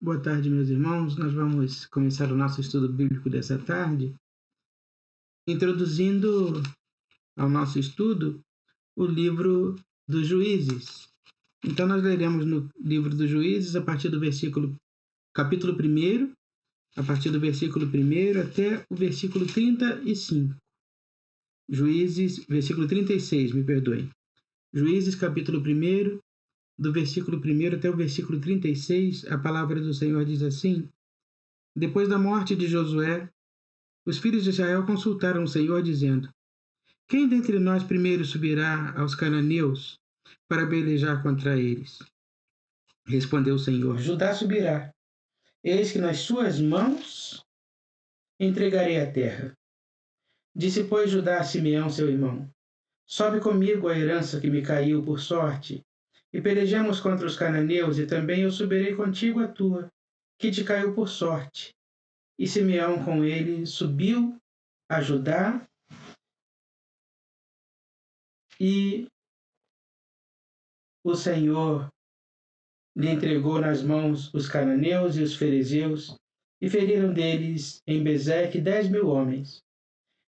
Boa tarde, meus irmãos. Nós vamos começar o nosso estudo bíblico dessa tarde, introduzindo ao nosso estudo o livro dos Juízes. Então, nós leremos no livro dos Juízes a partir do capítulo 1, a partir do versículo 1 até o versículo 35. Juízes, versículo 36, me perdoem. Juízes, capítulo 1, do versículo 1 até o versículo 36, a palavra do Senhor diz assim: Depois da morte de Josué, os filhos de Israel consultaram o Senhor, dizendo: Quem dentre nós primeiro subirá aos cananeus para pelejar contra eles? Respondeu o Senhor: Judá subirá. Eis que nas suas mãos entregarei a terra. Disse, pois, Judá a Simeão, seu irmão: Sobe comigo a herança que me caiu por sorte, e pelejemos contra os cananeus, e também eu subirei contigo a tua, que te caiu por sorte. E Simeão com ele subiu a Judá, e o Senhor lhe entregou nas mãos os cananeus e os ferezeus, e feriram deles em Bezeque 10.000 homens.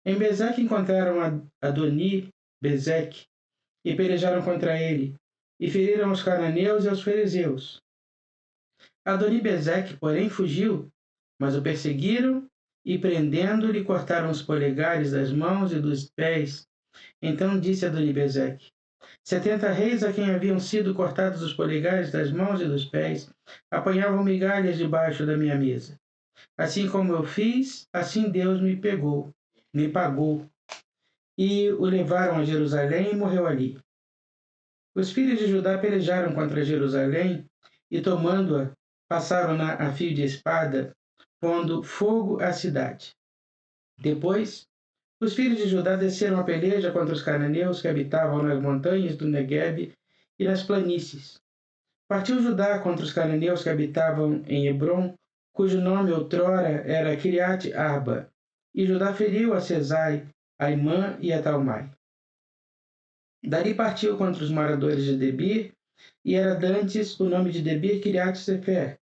Em Bezeque encontraram Adoni-Bezeque, e pelejaram contra ele, e feriram os cananeus e os ferezeus. Adoni-Bezeque, porém, fugiu, mas o perseguiram, e prendendo-lhe, cortaram os polegares das mãos e dos pés. Então disse Adoni-Bezeque: 70 reis a quem haviam sido cortados os polegares das mãos e dos pés apanhavam migalhas debaixo da minha mesa. Assim como eu fiz, assim Deus me pagou. E o levaram a Jerusalém e morreu ali. Os filhos de Judá pelejaram contra Jerusalém e, tomando-a, passaram-na a fio de espada, pondo fogo à cidade. Depois, os filhos de Judá desceram a peleja contra os cananeus que habitavam nas montanhas do Neguebe e nas planícies. Partiu Judá contra os cananeus que habitavam em Hebrom, cujo nome outrora era Kiriat Arba, e Judá feriu a Sesai, a Imã e a Talmai. Dali partiu contra os moradores de Debir, e era dantes o nome de Debir Kiriat Sefer.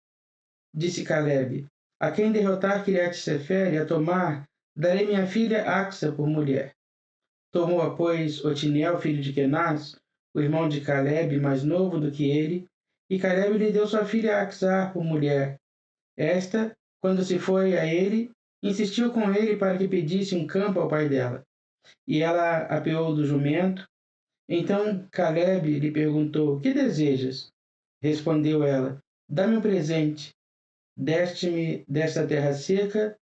Disse Calebe: A quem derrotar Kiriat Sefer e a tomar, darei minha filha Axa por mulher. Tomou-a, pois, Otiniel, filho de Kenaz, o irmão de Calebe, mais novo do que ele, e Calebe lhe deu sua filha Axar por mulher. Esta, quando se foi a ele, insistiu com ele para que pedisse um campo ao pai dela. E ela apeou do jumento. Então Calebe lhe perguntou: Que desejas? Respondeu ela: Dá-me um presente. Deste-me desta terra seca,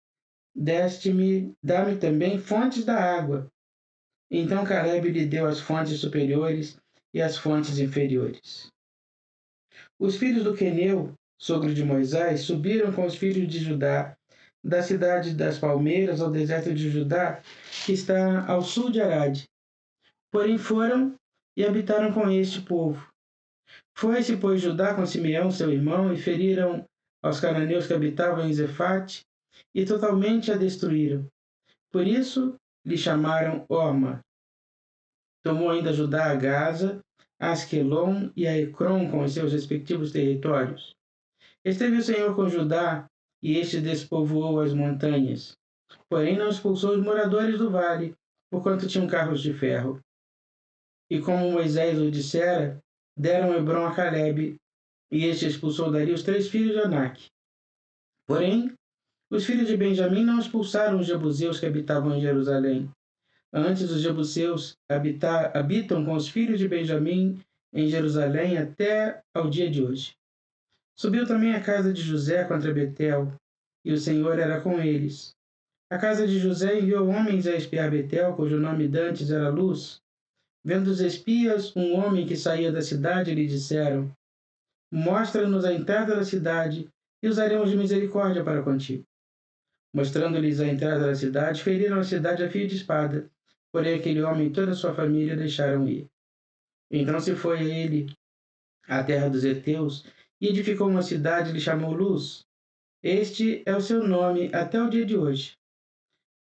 dá-me também fontes da água. Então Calebe lhe deu as fontes superiores e as fontes inferiores. Os filhos do Queneu, sogro de Moisés, subiram com os filhos de Judá, da cidade das palmeiras ao deserto de Judá, que está ao sul de Arade. Porém foram e habitaram com este povo. Foi-se, pois, Judá com Simeão, seu irmão, e feriram aos cananeus que habitavam em Zefate, e totalmente a destruíram. Por isso lhe chamaram Orma. Tomou ainda Judá a Gaza, a Asquelon e a Ecrom com os seus respectivos territórios. Esteve o Senhor com Judá, e este despovoou as montanhas. Porém não expulsou os moradores do vale, porquanto tinham carros de ferro. E como Moisés o dissera, deram Hebrom a Calebe, e este expulsou dali os 3 filhos de Anak. Porém, os filhos de Benjamim não expulsaram os jebuseus que habitavam em Jerusalém. Antes, os jebuseus habitam com os filhos de Benjamim em Jerusalém até ao dia de hoje. Subiu também a casa de José contra Betel, e o Senhor era com eles. A casa de José enviou homens a espiar Betel, cujo nome dantes era Luz. Vendo os espias um homem que saía da cidade, lhe disseram: Mostra-nos a entrada da cidade, e usaremos de misericórdia para contigo. Mostrando-lhes a entrada da cidade, feriram a cidade a fio de espada. Porém aquele homem e toda a sua família deixaram ir. Então se foi ele à terra dos heteus, e edificou uma cidade e lhe chamou Luz. Este é o seu nome até o dia de hoje.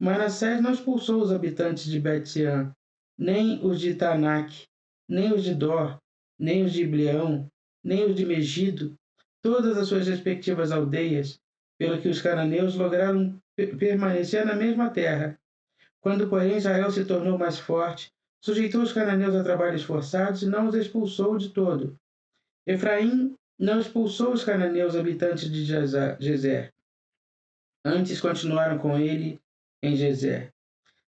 Manassés não expulsou os habitantes de Bet-Sean, nem os de Tanak, nem os de Dor, nem os de Ibleão, nem os de Megido, todas as suas respectivas aldeias, pelo que os cananeus lograram permanecer na mesma terra. Quando, porém, Israel se tornou mais forte, sujeitou os cananeus a trabalhos forçados e não os expulsou de todo. Efraim não expulsou os cananeus habitantes de Gezer. Antes continuaram com ele em Gezer.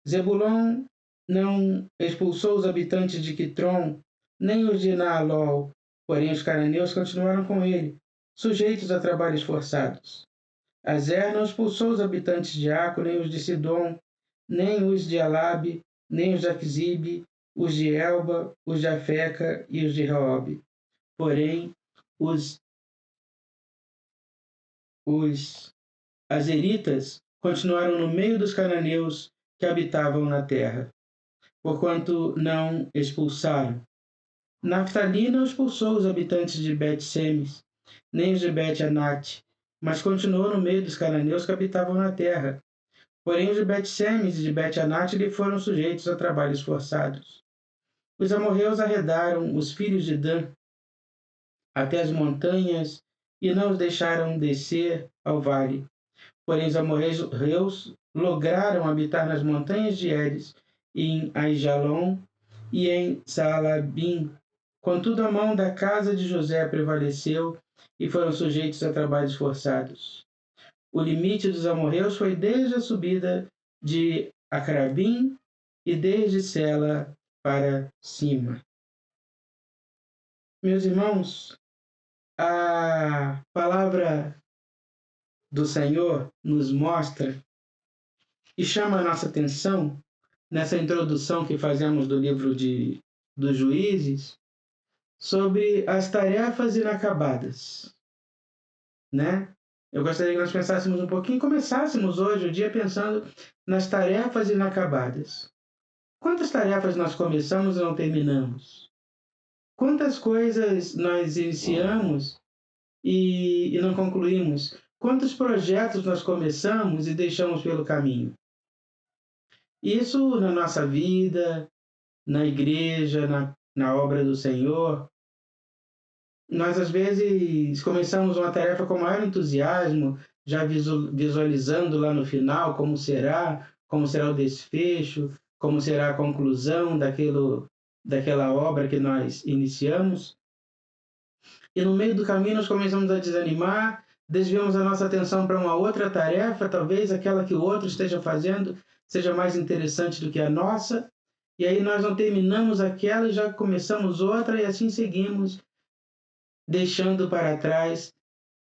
Zebulon não expulsou os habitantes de Quitron, nem os de Naalol, porém os cananeus continuaram com ele, sujeitos a trabalhos forçados. Azer não expulsou os habitantes de Aco, nem os de Sidom, nem os de Alabe, nem os de Aquzibe, os de Elba, os de Afeca e os de Reob. Porém, os azeritas continuaram no meio dos cananeus que habitavam na terra, porquanto não expulsaram. Naftali não expulsou os habitantes de Bet-Semes, nem os de Bet-Anate, mas continuou no meio dos cananeus que habitavam na terra. Porém, os de Bet-Semes e de Bet-Anate lhe foram sujeitos a trabalhos forçados. Os amorreus arredaram os filhos de Dan até as montanhas e não os deixaram descer ao vale. Porém, os amorreus lograram habitar nas montanhas de Eres, em Aijalon e em Saalabim. Contudo, a mão da casa de José prevaleceu e foram sujeitos a trabalhos forçados. O limite dos amorreus foi desde a subida de Acrabim e desde Sela para cima. Meus irmãos, a palavra do Senhor nos mostra e chama a nossa atenção nessa introdução que fazemos do livro dos Juízes sobre as tarefas inacabadas, né? Eu gostaria que nós pensássemos um pouquinho, começássemos hoje o dia pensando nas tarefas inacabadas. Quantas tarefas nós começamos e não terminamos? Quantas coisas nós iniciamos e não concluímos? Quantos projetos nós começamos e deixamos pelo caminho? Isso na nossa vida, na igreja, na obra do Senhor. Nós, às vezes, começamos uma tarefa com maior entusiasmo, já visualizando lá no final como será o desfecho, como será a conclusão daquela obra que nós iniciamos. E no meio do caminho nós começamos a desanimar, desviamos a nossa atenção para uma outra tarefa, talvez aquela que o outro esteja fazendo seja mais interessante do que a nossa, e aí nós não terminamos aquela e já começamos outra, e assim seguimos, deixando para trás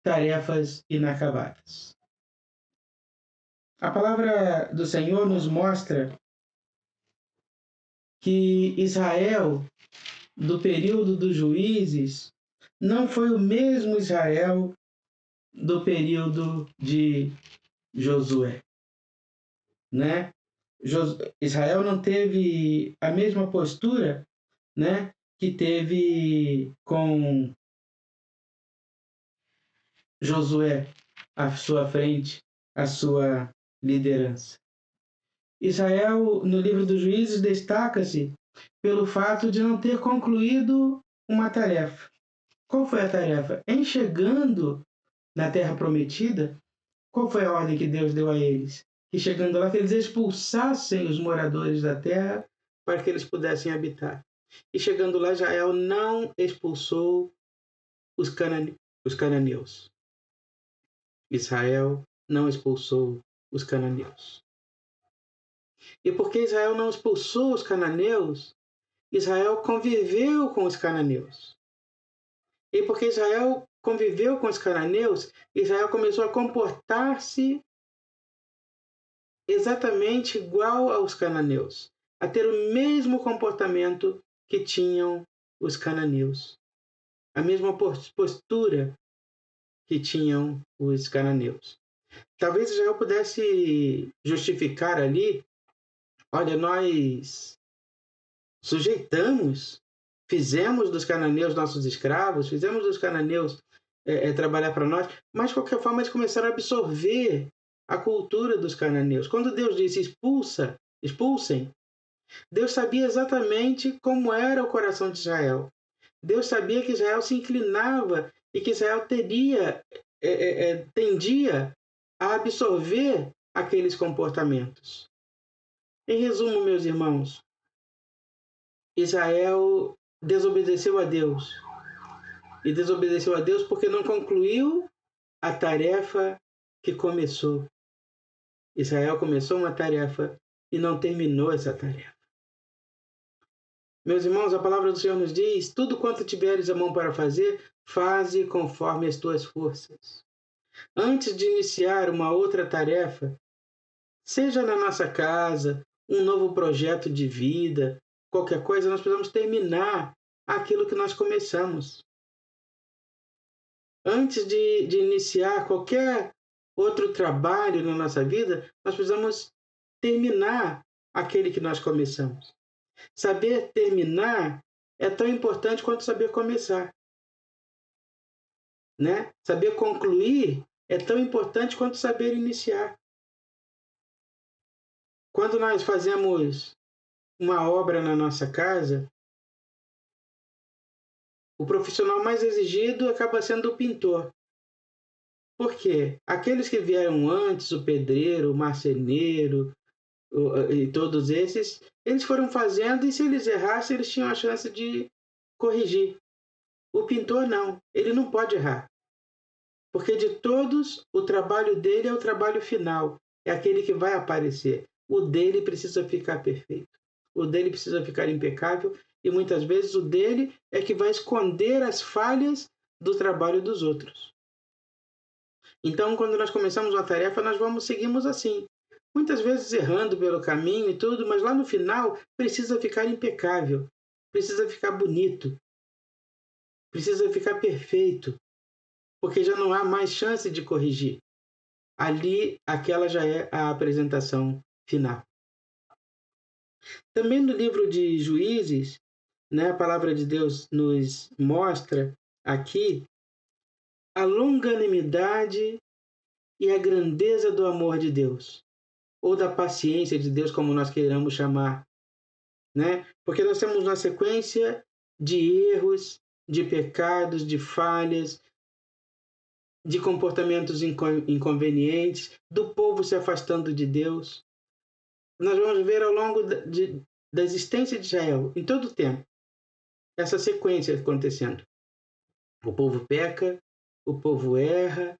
tarefas inacabadas. A palavra do Senhor nos mostra que Israel, do período dos juízes, não foi o mesmo Israel do período de Josué, né? Israel não teve a mesma postura, né, que teve com Josué à sua frente, à sua liderança. Israel, no livro dos Juízes, destaca-se pelo fato de não ter concluído uma tarefa. Qual foi a tarefa? Em chegando na Terra Prometida, qual foi a ordem que Deus deu a eles? Que chegando lá, que eles expulsassem os moradores da terra para que eles pudessem habitar. E chegando lá, Israel não expulsou os cananeus. Israel não expulsou os cananeus. E porque Israel não expulsou os cananeus, Israel conviveu com os cananeus. E porque Israel conviveu com os cananeus, Israel começou a comportar-se exatamente igual aos cananeus, a ter o mesmo comportamento que tinham os cananeus, a mesma postura que tinham os cananeus. Talvez Israel pudesse justificar ali, olha, nós sujeitamos, fizemos dos cananeus nossos escravos, fizemos dos cananeus trabalhar para nós, mas de qualquer forma eles começaram a absorver a cultura dos cananeus. Quando Deus disse expulsem, Deus sabia exatamente como era o coração de Israel. Deus sabia que Israel se inclinava e que Israel tendia a absorver aqueles comportamentos. Em resumo, meus irmãos, Israel desobedeceu a Deus. E desobedeceu a Deus porque não concluiu a tarefa que começou. Israel começou uma tarefa e não terminou essa tarefa. Meus irmãos, a palavra do Senhor nos diz: tudo quanto tiveres a mão para fazer, faze conforme as tuas forças. Antes de iniciar uma outra tarefa, seja na nossa casa, um novo projeto de vida, qualquer coisa, nós precisamos terminar aquilo que nós começamos. Antes de iniciar qualquer outro trabalho na nossa vida, nós precisamos terminar aquele que nós começamos. Saber terminar é tão importante quanto saber começar. Né? Saber concluir é tão importante quanto saber iniciar. Quando nós fazemos uma obra na nossa casa, o profissional mais exigido acaba sendo o pintor. Por quê? Aqueles que vieram antes, o pedreiro, o marceneiro, e todos esses, eles foram fazendo e se eles errassem, eles tinham a chance de corrigir. O pintor não, ele não pode errar. Porque de todos, o trabalho dele é o trabalho final, é aquele que vai aparecer. O dele precisa ficar perfeito. O dele precisa ficar impecável e muitas vezes o dele é que vai esconder as falhas do trabalho dos outros. Então, quando nós começamos uma tarefa, nós seguimos assim. Muitas vezes errando pelo caminho e tudo, mas lá no final precisa ficar impecável, precisa ficar bonito, precisa ficar perfeito, porque já não há mais chance de corrigir. Ali, aquela já é a apresentação final. Também no livro de Juízes, né, a palavra de Deus nos mostra aqui a longanimidade e a grandeza do amor de Deus, ou da paciência de Deus, como nós queiramos chamar, né? Porque nós temos uma sequência de erros, de pecados, de falhas, de comportamentos inconvenientes, do povo se afastando de Deus. Nós vamos ver ao longo da existência de Israel, em todo o tempo, essa sequência acontecendo. O povo peca, o povo erra,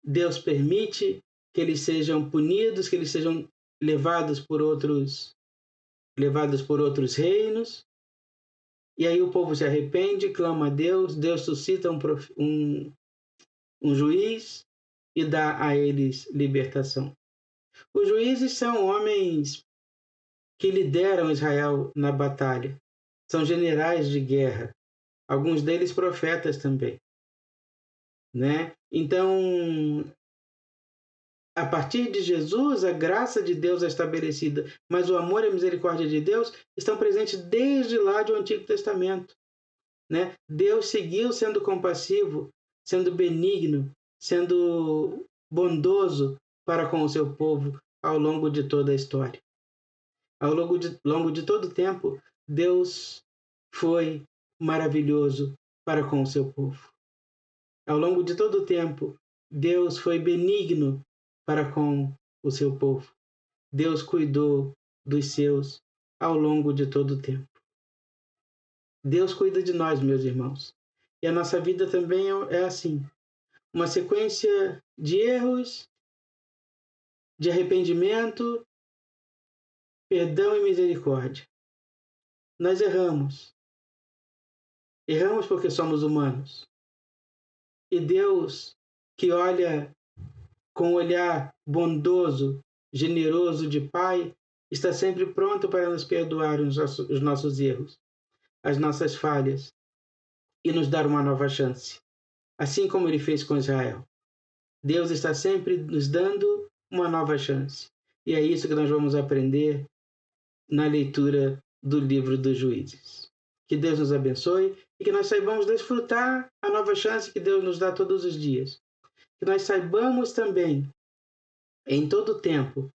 Deus permite que eles sejam punidos, que eles sejam levados por outros reinos, e aí o povo se arrepende, clama a Deus, Deus suscita um juiz e dá a eles libertação. Os juízes são homens que lideram Israel na batalha, são generais de guerra, alguns deles profetas também, né? Então, a partir de Jesus, a graça de Deus é estabelecida, mas o amor e a misericórdia de Deus estão presentes desde lá do Antigo Testamento, né? Deus seguiu sendo compassivo, sendo benigno, sendo bondoso para com o seu povo ao longo de toda a história. Ao longo de todo o tempo, Deus foi maravilhoso para com o seu povo. Ao longo de todo o tempo, Deus foi benigno para com o seu povo. Deus cuidou dos seus ao longo de todo o tempo. Deus cuida de nós, meus irmãos. E a nossa vida também é assim. Uma sequência de erros, de arrependimento, perdão e misericórdia. Nós erramos. Erramos porque somos humanos. E Deus, que olha com um olhar bondoso, generoso de Pai, está sempre pronto para nos perdoar os nossos erros, as nossas falhas, e nos dar uma nova chance, assim como Ele fez com Israel. Deus está sempre nos dando uma nova chance. E é isso que nós vamos aprender na leitura do livro dos Juízes. Que Deus nos abençoe e que nós saibamos desfrutar a nova chance que Deus nos dá todos os dias. Que nós saibamos também, em todo o tempo,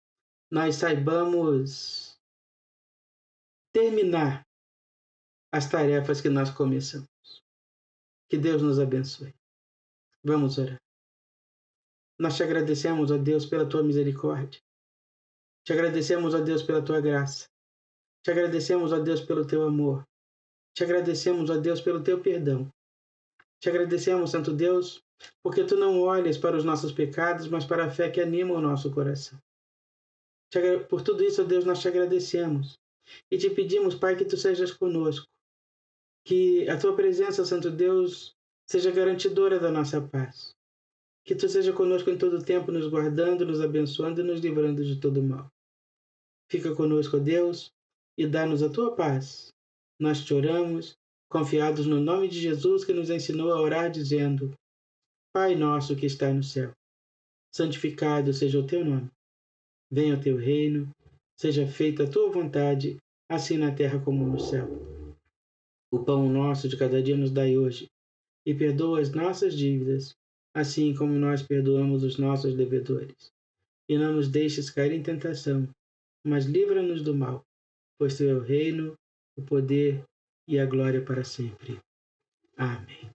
nós saibamos terminar as tarefas que nós começamos. Que Deus nos abençoe. Vamos orar. Nós te agradecemos, ó Deus, pela tua misericórdia. Te agradecemos, ó Deus, pela tua graça. Te agradecemos, ó Deus, pelo teu amor. Te agradecemos, ó Deus, pelo teu perdão. Te agradecemos, Santo Deus, porque tu não olhas para os nossos pecados, mas para a fé que anima o nosso coração. Por tudo isso, ó Deus, nós te agradecemos. E te pedimos, Pai, que tu sejas conosco. Que a tua presença, Santo Deus, seja garantidora da nossa paz. Que tu seja conosco em todo o tempo, nos guardando, nos abençoando e nos livrando de todo mal. Fica conosco, ó Deus, e dá-nos a tua paz. Nós te oramos, confiados no nome de Jesus, que nos ensinou a orar, dizendo: Pai nosso que está no céu, santificado seja o teu nome. Venha o teu reino, seja feita a tua vontade, assim na terra como no céu. O pão nosso de cada dia nos dai hoje, e perdoa as nossas dívidas, assim como nós perdoamos os nossos devedores. E não nos deixes cair em tentação, mas livra-nos do mal, pois teu é o reino, o poder e a glória para sempre. Amém.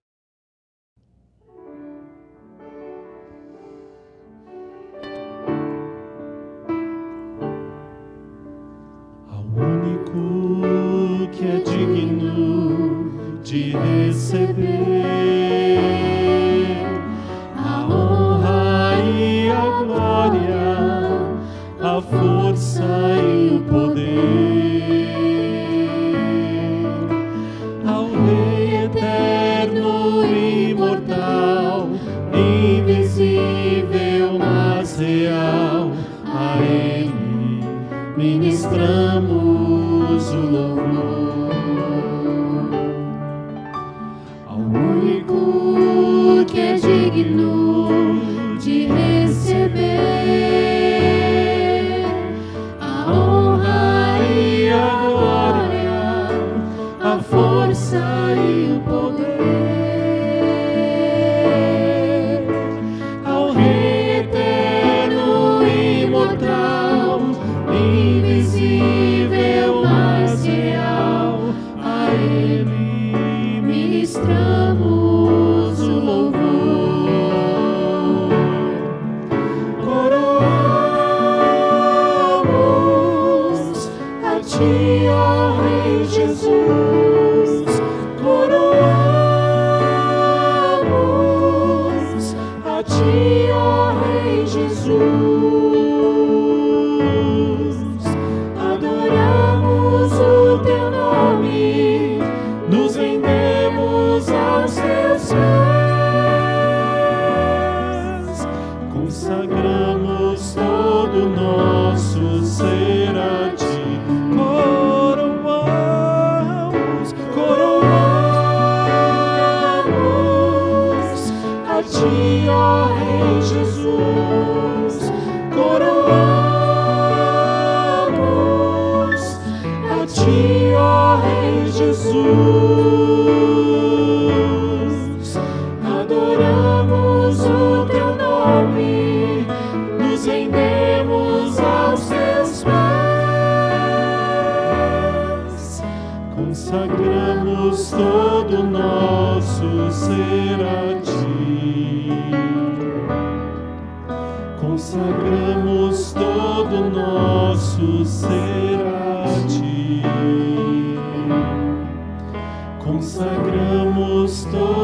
Ao único que é digno de receber a honra e a glória, a força e o poder, ao Rei eterno e imortal, invisível, mas real, a Ele ministramos o louvor. Ao único que é digno de receber a honra e a glória, a força e o poder, ao Rei eterno e imortal, invisível, mas real, a Ele ministramos o louvor. Coroamos a Ti, ó Rei Jesus, coroamos a Ti, ó Rei Jesus. Adoramos o teu nome, nos rendemos aos teus pés, consagramos todo o nosso ser a ti. Coroamos, coroamos a ti, ó Rei Jesus, coroamos a ti, ó Rei Jesus. Adoramos o teu nome, nos rendemos aos teus pés, consagramos todo o nosso ser a ti. Consagramos todo o nosso ser a ti. Consagramos todo